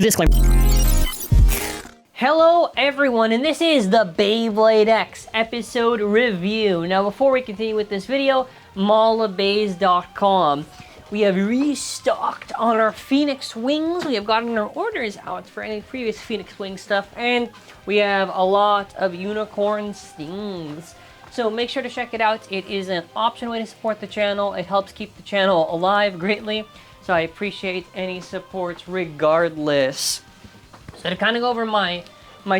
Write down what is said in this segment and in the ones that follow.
Disclaimer. Hello everyone, and this is the Beyblade X episode review. Now before we continue with this video, mallofbays.com. We have restocked on our Phoenix Wings. We have gotten our orders out for any previous Phoenix Wing stuff, and we have a lot of unicorn stings. So make sure to check it out. It is an option way to support the channel. It helps keep the channel alive greatly. So I appreciate any supports regardless. So to kind of go over my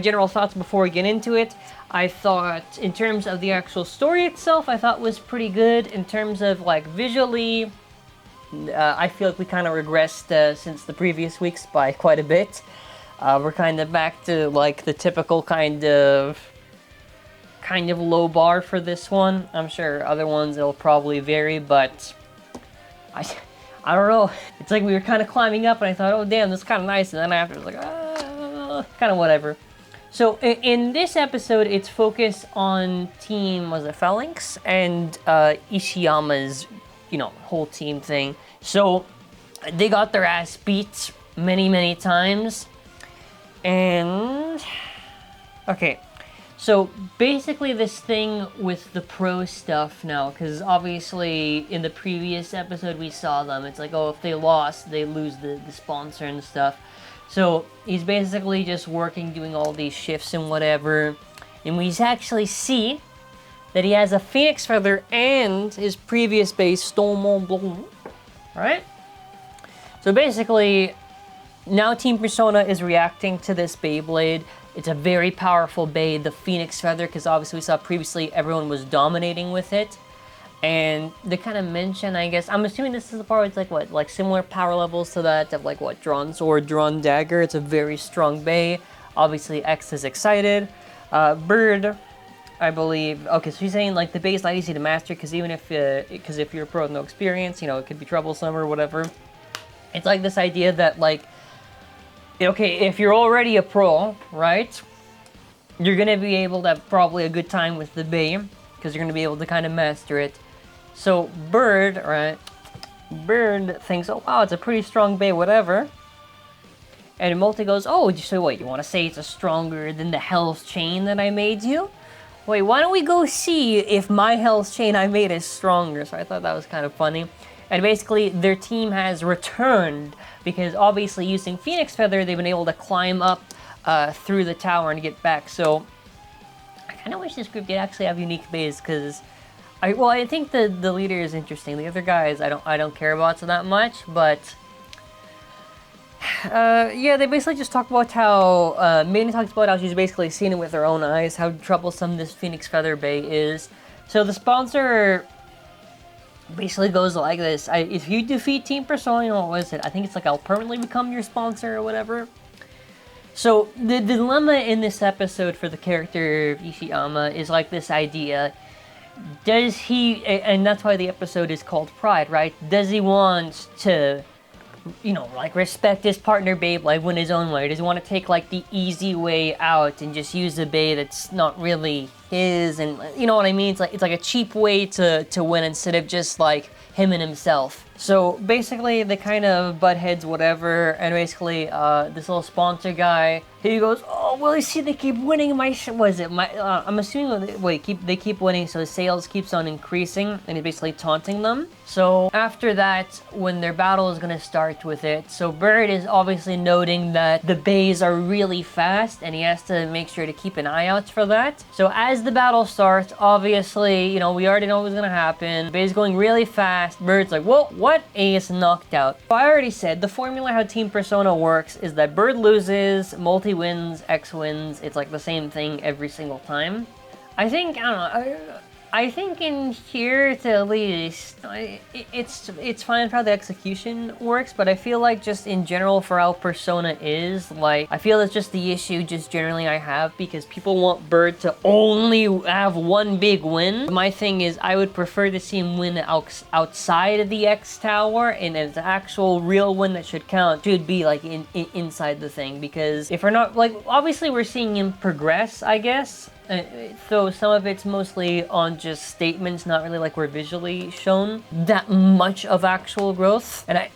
general thoughts before we get into it, I thought in terms of the actual story itself, I thought was pretty good. In terms of like visually, I feel like we kind of regressed since the previous weeks by quite a bit. We're kind of back to like the typical kind of low bar for this one. I'm sure other ones it'll probably vary, but I don't know. It's like we were kind of climbing up and I thought, oh damn, this is kind of nice, and then after it was like, kind of whatever. So in this episode, it's focused on team, was it Phalanx, and Ishiyama's, whole team thing. So they got their ass beat many times, and okay. So basically this thing with the pro stuff now, because obviously in the previous episode we saw them, it's like, oh, if they lost, they lose the sponsor and stuff. So he's basically just working, doing all these shifts and whatever, and we actually see that he has a Phoenix Feather and his previous base, Storm Bloom, right? So basically, now Team Persona is reacting to this Beyblade. It's a very powerful Bey, the Phoenix Feather, because obviously we saw previously everyone was dominating with it. And they kind of mention, I guess, I'm assuming this is the part where it's like, what, like similar power levels to that of like, what, Drawn Sword, Drawn Dagger. It's a very strong Bey. Obviously, X is excited. Bird, I believe, okay, so he's saying like the Bey is not easy to master, because even if, if you're a pro with no experience, it could be troublesome or whatever. It's like this idea that like, okay, if you're already a pro, right, you're going to be able to have probably a good time with the Bey, because you're going to be able to kind of master it. So Bird, right, Bird thinks, oh wow, it's a pretty strong Bey, whatever. And Multi goes, oh, so wait, you want to say it's stronger than the Hell's Chain that I made you? Wait, why don't we go see if my Hell's Chain I made is stronger? So I thought that was kind of funny. And basically, their team has returned, because obviously using Phoenix Feather, they've been able to climb up through the tower and get back. So I kind of wish this group did actually have unique bays, because I think the leader is interesting. The other guys I don't care about so that much, but yeah, they basically just talk about how Maiden talks about how she's basically seen it with her own eyes, how troublesome this Phoenix Feather Bey is. So the sponsor basically goes like this: if you defeat Team Persona, what is it? I think it's like I'll permanently become your sponsor or whatever. So the dilemma in this episode for the character Ishiyama is like this idea: does he, and that's why the episode is called Pride, right? Does he want to, like respect his partner Beyblade, win his own way? Does he want to take like the easy way out and just use a Bey that's not really his, and you know what I mean? It's like a cheap way to win instead of just like him and himself. So basically they kind of butt heads, whatever, and basically this little sponsor guy, he goes, oh well, you see they keep winning I'm assuming they keep winning, so sales keeps on increasing, and he's basically taunting them. So after that, when their battle is going to start with it, so Bird is obviously noting that the Beys are really fast, and he has to make sure to keep an eye out for that. So as the battle starts, obviously, we already know what's going to happen. Bey's going really fast. Bird's like, whoa, what? And he gets knocked out. So I already said, the formula how Team Persona works is that Bird loses, Multi wins, X wins. It's like the same thing every single time. I think, I don't know, I think in here, to at least, it's fine for how the execution works, but I feel like just in general for how Persona is, like, I feel it's just the issue just generally I have, because people want Bird to only have one big win. My thing is, I would prefer to see him win outside of the X Tower, and an actual real win that should count should be, like, inside the thing, because if we're not, like, obviously we're seeing him progress, I guess. So some of it's mostly on just statements, not really like we're visually shown that much of actual growth. And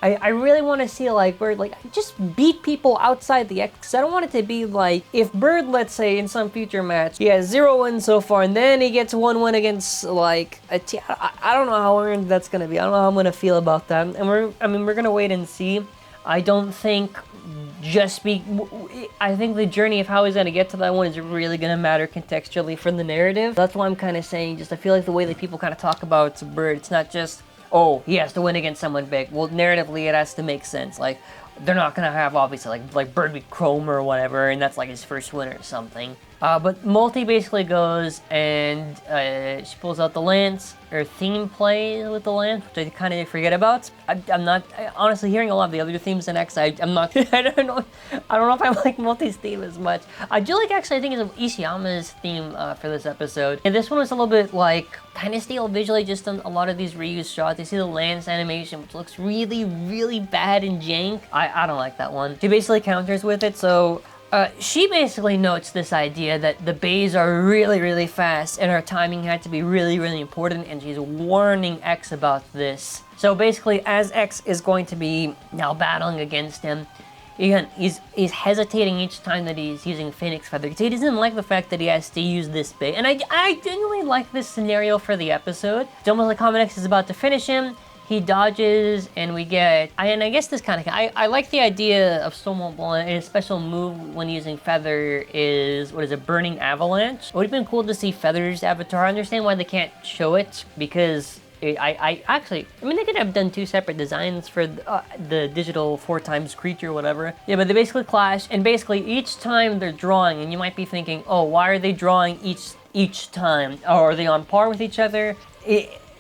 I really want to see like Bird like just beat people outside the X, because I don't want it to be like if Bird, let's say in some future match, he has 0 wins so far, and then he gets 1 win against like a team. I don't know how that's gonna be. I don't know how I'm gonna feel about that. And we're gonna wait and see. I don't think I think the journey of how he's gonna get to that one is really gonna matter contextually for the narrative. That's why I'm kind of saying, I feel like the way that people kind of talk about Bird, it's not just, oh, he has to win against someone big. Well, narratively, it has to make sense. Like, they're not gonna have, obviously, like Bird beat Chrome or whatever, and that's like his first win or something. But Multi basically goes and she pulls out the lance. Her theme plays with the lance, which I kind of forget about. I'm not honestly hearing a lot of the other themes in X. I'm not. I don't know if I like Multi's theme as much. I do like, actually, I think it's Ishiyama's theme for this episode. And this one was a little bit like kind of stale visually, just on a lot of these reused shots. You see the lance animation, which looks really, really bad and jank. I don't like that one. She basically counters with it, so. She basically notes this idea that the bays are really, really fast and our timing had to be really, really important, and she's warning X about this. So basically, as X is going to be now battling against him, again, he's hesitating each time that he's using Phoenix Feather, because he doesn't like the fact that he has to use this bay. And I genuinely like this scenario for the episode. It's almost like Common X is about to finish him. He dodges, and we get... And I guess this kind of... I like the idea of Stonewall Blunt, and his special move when using Feather is... What is it? Burning Avalanche? It would have been cool to see Feather's avatar. I understand why they can't show it, because... I mean, they could have done 2 separate designs for the digital 4 times creature, whatever. Yeah, but they basically clash, and basically each time they're drawing, and you might be thinking, oh, why are they drawing each time? Or are they on par with each other?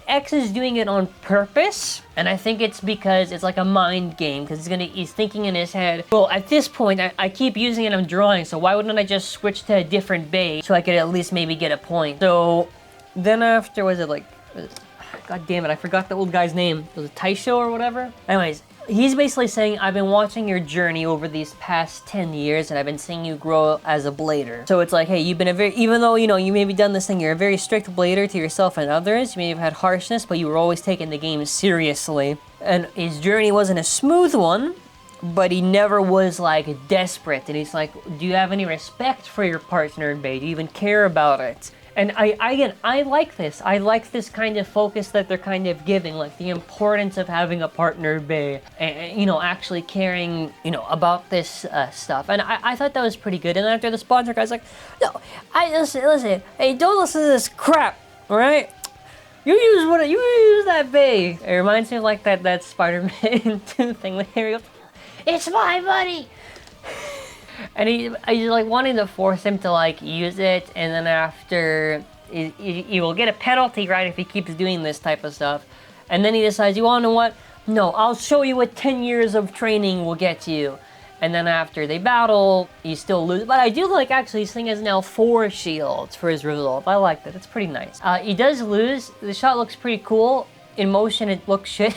X is doing it on purpose, and I think it's because it's like a mind game, because he's thinking in his head, well, at this point, I keep using it, I'm drawing, so why wouldn't I just switch to a different bay so I could at least maybe get a point? So then after, God damn it, I forgot the old guy's name. Was it Taisho or whatever? Anyways, he's basically saying, I've been watching your journey over these past 10 years, and I've been seeing you grow as a blader. So it's like, hey, you've been even though, you maybe done this thing, you're a very strict blader to yourself and others, you may have had harshness, but you were always taking the game seriously. And his journey wasn't a smooth one, but he never was, like, desperate. And he's like, do you have any respect for your partner in Bay? Do you even care about it? And I like this. I like this kind of focus that they're kind of giving, like the importance of having a partner bay, and, actually caring, about this stuff. And I thought that was pretty good. And then after the sponsor guy's like, no, listen, hey, don't listen to this crap, all right? You use that bay. It reminds me of like that Spider-Man 2 thing where he goes, it's my money. And he's like wanting to force him to like use it, and then after he will get a penalty, right, if he keeps doing this type of stuff. And then he decides, you wanna know what? No, I'll show you what 10 years of training will get you. And then after they battle, he still loses. But I do like, actually, his thing has now 4 shields for his resolve. I like that. It's pretty nice. He does lose. The shot looks pretty cool. In motion, it looks shit.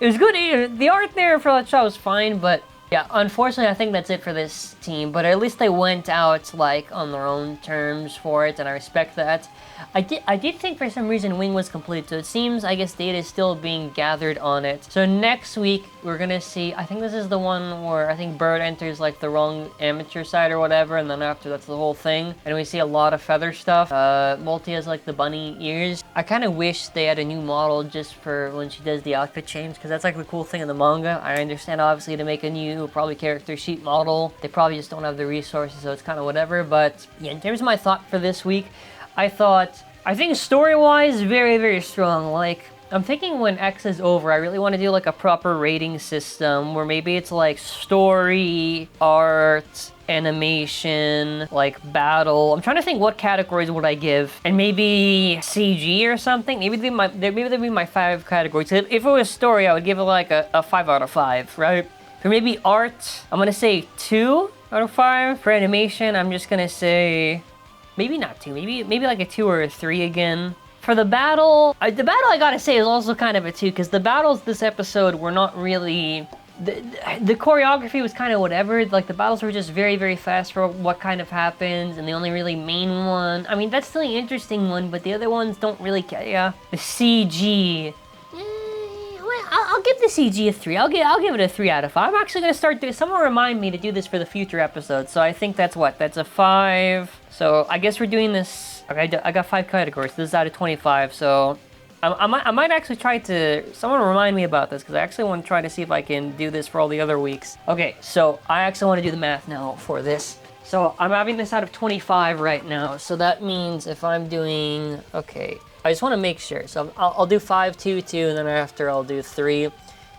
It was good. The art there for that shot was fine, but... Yeah, unfortunately, I think that's it for this team, but at least they went out, like, on their own terms for it, and I respect that. I did think for some reason Wing was complete, so it seems, I guess, data is still being gathered on it. So next week, we're gonna see, I think this is the one where I think Bird enters, like, the wrong amateur side or whatever, and then after that's the whole thing. And we see a lot of feather stuff. Multi has, like, the bunny ears. I kind of wish they had a new model just for when she does the outfit change, because that's, like, the cool thing in the manga. I understand, obviously, to make a new probably character sheet model, they probably just don't have the resources, so it's kind of whatever. But yeah, in terms of my thought for this week, I think story-wise, very, very strong. Like, I'm thinking when X is over, I really want to do like a proper rating system where maybe it's like story, art, animation, like battle. I'm trying to think what categories would I give, and maybe CG or something. Maybe they'd be my 5 categories. If it was story, I would give it like a 5 out of 5, right? For maybe art, I'm gonna say 2 out of 5. For animation, I'm just gonna say maybe not 2, maybe like a 2 or a 3 again. For the battle, I gotta say is also kind of a 2, because the battles this episode were not really... The choreography was kind of whatever. Like, the battles were just very, very fast for what kind of happens, and the only really main one... I mean, that's still an interesting one, but the other ones don't really... Yeah. The CG... I'll give the CG a 3. I'll give it a 3 out of 5. I'm actually gonna start doing. Someone remind me to do this for the future episodes. So I think that's what. That's a 5. So I guess we're doing this. Okay, I got 5 categories. This is out of 25. So I might actually try to. Someone remind me about this because I actually want to try to see if I can do this for all the other weeks. Okay, so I actually want to do the math now for this. So I'm having this out of 25 right now. So that means if I'm doing, okay, I just want to make sure. So I'll do 5, 2, 2, and then after I'll do 3.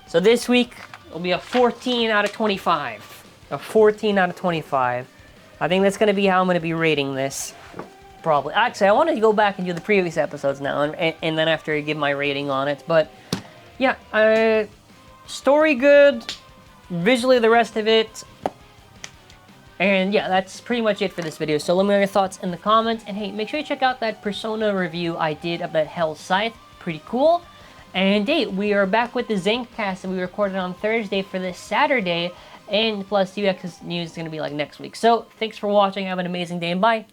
So this week will be a 14 out of 25. A 14 out of 25. I think that's going to be how I'm going to be rating this. Probably. Actually, I want to go back and do the previous episodes now, and then after I give my rating on it. But yeah, story good, visually the rest of it. And yeah, that's pretty much it for this video. So let me know your thoughts in the comments. And hey, make sure you check out that Persona review I did of that Hell Scythe. Pretty cool. And hey, we are back with the Zankcast that we recorded on Thursday for this Saturday. And plus, UX news is going to be like next week. So thanks for watching. Have an amazing day and bye.